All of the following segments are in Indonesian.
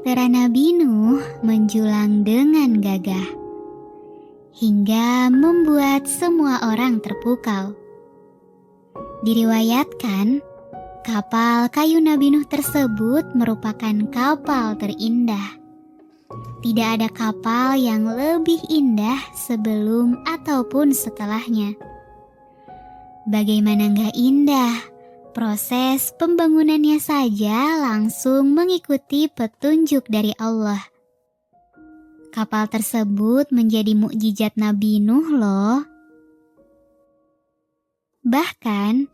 Bahtera Nabi Nuh menjulang dengan gagah, hingga membuat semua orang terpukau. Diriwayatkan, kapal kayu Nabi Nuh tersebut merupakan kapal terindah. Tidak ada kapal yang lebih indah sebelum ataupun setelahnya. Bagaimana nggak indah? Proses pembangunannya saja langsung mengikuti petunjuk dari Allah. Kapal tersebut menjadi mukjizat Nabi Nuh loh. Bahkan,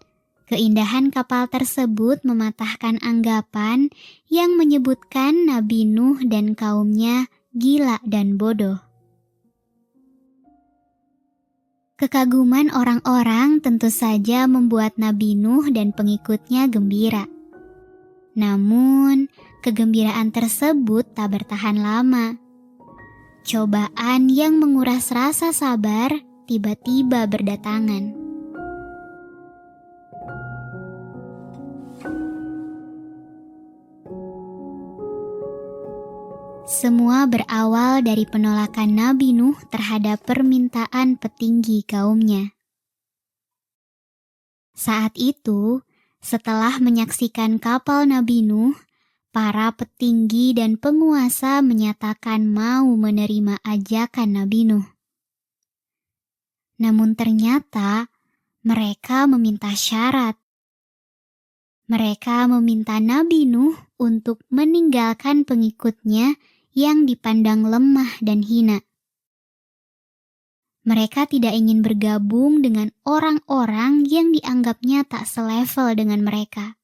keindahan kapal tersebut mematahkan anggapan yang menyebutkan Nabi Nuh dan kaumnya gila dan bodoh. Kekaguman orang-orang tentu saja membuat Nabi Nuh dan pengikutnya gembira. Namun, kegembiraan tersebut tak bertahan lama. Cobaan yang menguras rasa sabar tiba-tiba berdatangan. Semua berawal dari penolakan Nabi Nuh terhadap permintaan petinggi kaumnya. Saat itu, setelah menyaksikan kapal Nabi Nuh, para petinggi dan penguasa menyatakan mau menerima ajakan Nabi Nuh. Namun ternyata mereka meminta syarat. Mereka meminta Nabi Nuh untuk meninggalkan pengikutnya yang dipandang lemah dan hina. Mereka tidak ingin bergabung dengan orang-orang yang dianggapnya tak selevel dengan mereka.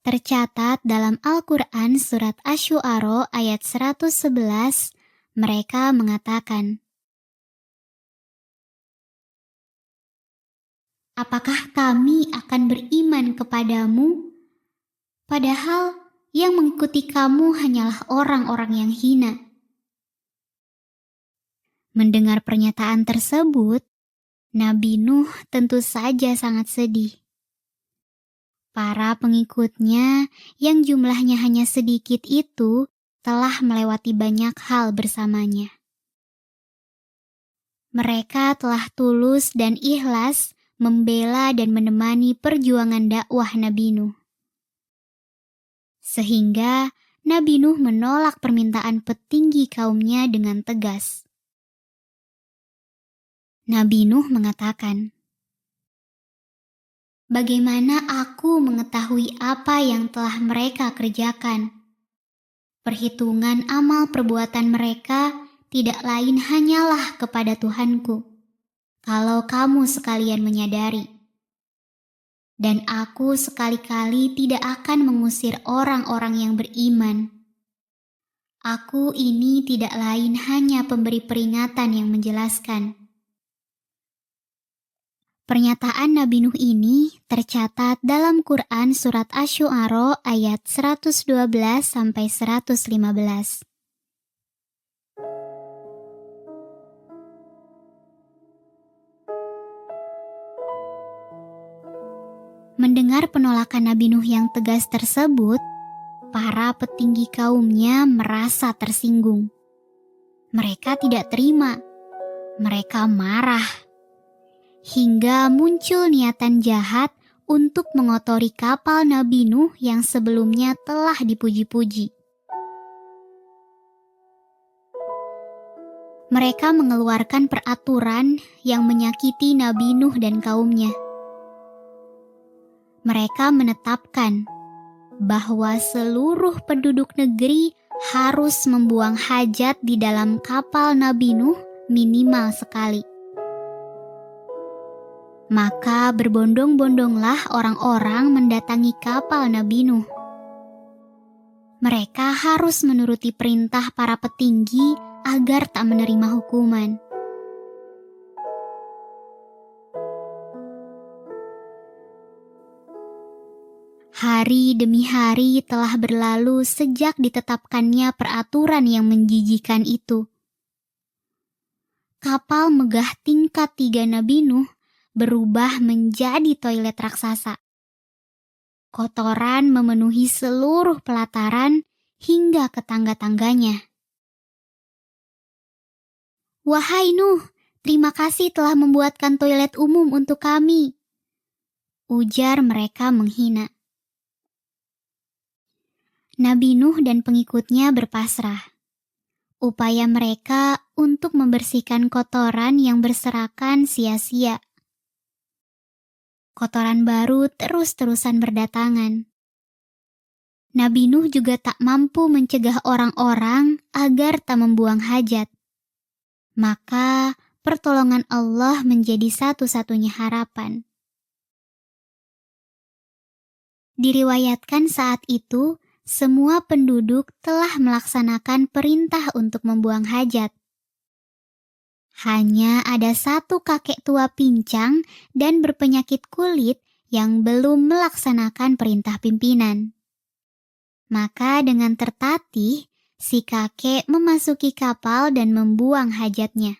Tercatat dalam Al-Quran surat Asy-Syu'ara ayat 111, mereka mengatakan, "Apakah kami akan beriman kepadamu, padahal yang mengikuti kamu hanyalah orang-orang yang hina?" Mendengar pernyataan tersebut, Nabi Nuh tentu saja sangat sedih. Para pengikutnya yang jumlahnya hanya sedikit itu telah melewati banyak hal bersamanya. Mereka telah tulus dan ikhlas membela dan menemani perjuangan dakwah Nabi Nuh. Sehingga Nabi Nuh menolak permintaan petinggi kaumnya dengan tegas. Nabi Nuh mengatakan, "Bagaimana aku mengetahui apa yang telah mereka kerjakan? Perhitungan amal perbuatan mereka tidak lain hanyalah kepada Tuhanku, kalau kamu sekalian menyadari. Dan aku sekali-kali tidak akan mengusir orang-orang yang beriman. Aku ini tidak lain hanya pemberi peringatan yang menjelaskan." Pernyataan Nabi Nuh ini tercatat dalam Quran surat Asy-Syu'ara ayat 112-115. Mendengar penolakan Nabi Nuh yang tegas tersebut, para petinggi kaumnya merasa tersinggung. Mereka tidak terima. Mereka marah. Hingga muncul niatan jahat untuk mengotori kapal Nabi Nuh yang sebelumnya telah dipuji-puji. Mereka mengeluarkan peraturan yang menyakiti Nabi Nuh dan kaumnya. Mereka menetapkan bahwa seluruh penduduk negeri harus membuang hajat di dalam kapal Nabi Nuh minimal sekali. Maka berbondong-bondonglah orang-orang mendatangi kapal Nabi Nuh. Mereka harus menuruti perintah para petinggi agar tak menerima hukuman. Hari demi hari telah berlalu sejak ditetapkannya peraturan yang menjijikan itu. Kapal megah tingkat 3 Nabi Nuh berubah menjadi toilet raksasa. Kotoran memenuhi seluruh pelataran hingga ke tangga-tangganya. "Wahai Nuh, terima kasih telah membuatkan toilet umum untuk kami," ujar mereka menghina. Nabi Nuh dan pengikutnya berpasrah. Upaya mereka untuk membersihkan kotoran yang berserakan sia-sia. Kotoran baru terus-terusan berdatangan. Nabi Nuh juga tak mampu mencegah orang-orang agar tak membuang hajat. Maka pertolongan Allah menjadi satu-satunya harapan. Diriwayatkan saat itu, semua penduduk telah melaksanakan perintah untuk membuang hajat. Hanya ada satu kakek tua pincang dan berpenyakit kulit yang belum melaksanakan perintah pimpinan. Maka dengan tertatih, si kakek memasuki kapal dan membuang hajatnya.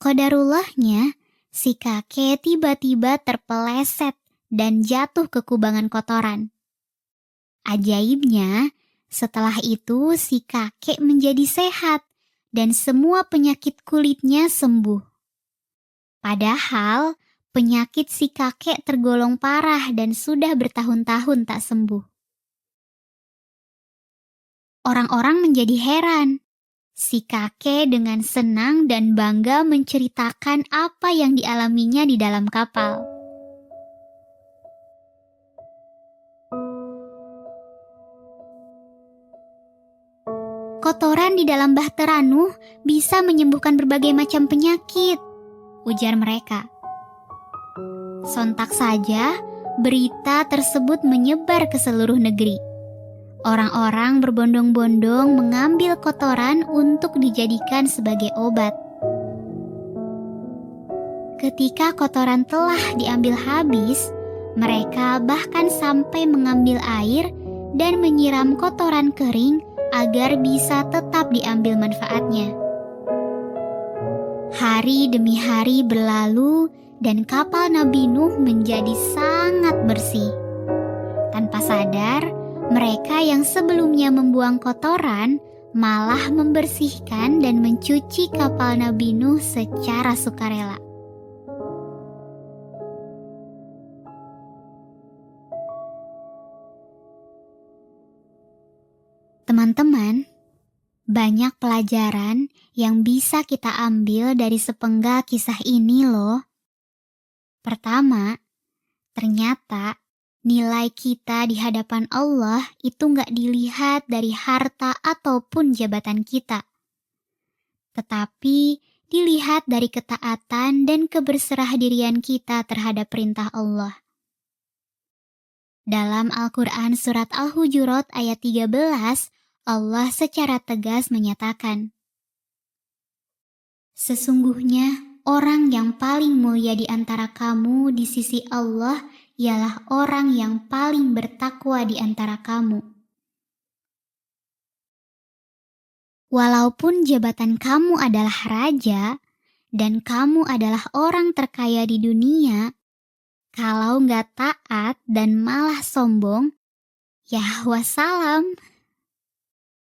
Qadarullahnya, si kakek tiba-tiba terpeleset dan jatuh ke kubangan kotoran. Ajaibnya, setelah itu si kakek menjadi sehat dan semua penyakit kulitnya sembuh. Padahal penyakit si kakek tergolong parah dan sudah bertahun-tahun tak sembuh. Orang-orang menjadi heran. Si kakek dengan senang dan bangga menceritakan apa yang dialaminya di dalam kapal. "Kotoran di dalam bahtera Nuh bisa menyembuhkan berbagai macam penyakit," ujar mereka. Sontak saja, berita tersebut menyebar ke seluruh negeri. Orang-orang berbondong-bondong mengambil kotoran untuk dijadikan sebagai obat. Ketika kotoran telah diambil habis, mereka bahkan sampai mengambil air dan menyiram kotoran kering agar bisa tetap diambil manfaatnya. Hari demi hari berlalu dan kapal Nabi Nuh menjadi sangat bersih. Tanpa sadar, mereka yang sebelumnya membuang kotoran malah membersihkan dan mencuci kapal Nabi Nuh secara sukarela. Teman-teman, banyak pelajaran yang bisa kita ambil dari sepenggal kisah ini loh. Pertama, ternyata nilai kita di hadapan Allah itu nggak dilihat dari harta ataupun jabatan kita, tetapi dilihat dari ketaatan dan keberserahdirian kita terhadap perintah Allah. Dalam Al-Quran Surat Al-Hujurat ayat 13, Allah secara tegas menyatakan, "Sesungguhnya orang yang paling mulia di antara kamu di sisi Allah ialah orang yang paling bertakwa di antara kamu." Walaupun jabatan kamu adalah raja dan kamu adalah orang terkaya di dunia, kalau nggak taat dan malah sombong, ya wassalam,